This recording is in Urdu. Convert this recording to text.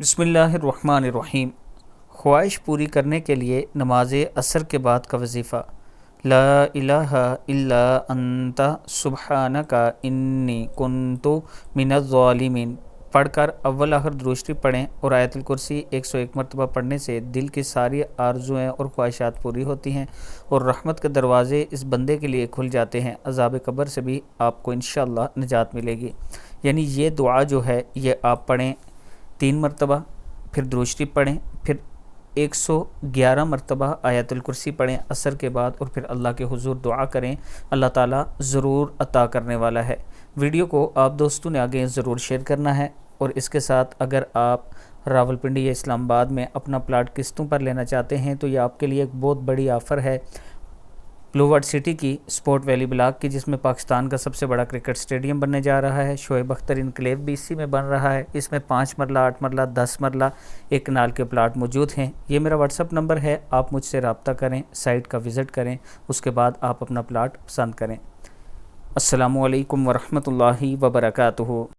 بسم اللہ الرحمن الرحیم۔ خواہش پوری کرنے کے لیے نماز عصر کے بعد کا وظیفہ لا الہ الا انت سبحانک انی کنت من الظالمین پڑھ کر اول آخر درود شریف پڑھیں اور آیت الکرسی 101 مرتبہ پڑھنے سے دل کی ساری آرزویں اور خواہشات پوری ہوتی ہیں اور رحمت کے دروازے اس بندے کے لیے کھل جاتے ہیں۔ عذاب قبر سے بھی آپ کو انشاءاللہ نجات ملے گی۔ یعنی یہ دعا جو ہے یہ آپ پڑھیں 3 مرتبہ، پھر درود شریف پڑھیں، پھر 111 مرتبہ آیت الکرسی پڑھیں عصر کے بعد، اور پھر اللہ کے حضور دعا کریں۔ اللہ تعالیٰ ضرور عطا کرنے والا ہے۔ ویڈیو کو آپ دوستوں نے آگے ضرور شیئر کرنا ہے، اور اس کے ساتھ اگر آپ راولپنڈی یا اسلام آباد میں اپنا پلاٹ قسطوں پر لینا چاہتے ہیں تو یہ آپ کے لیے ایک بہت بڑی آفر ہے بلو ورڈ سٹی کی، سپورٹ ویلی بلاک کی، جس میں پاکستان کا سب سے بڑا کرکٹ سٹیڈیم بننے جا رہا ہے۔ شعیب اختر انکلیو بھی اسی میں بن رہا ہے۔ اس میں 5 مرلہ 8 مرلہ 10 مرلہ ایک کنال کے پلاٹ موجود ہیں۔ یہ میرا واٹس اپ نمبر ہے، آپ مجھ سے رابطہ کریں، سائٹ کا وزٹ کریں، اس کے بعد آپ اپنا پلاٹ پسند کریں۔ السلام علیکم ورحمۃ اللہ وبرکاتہ۔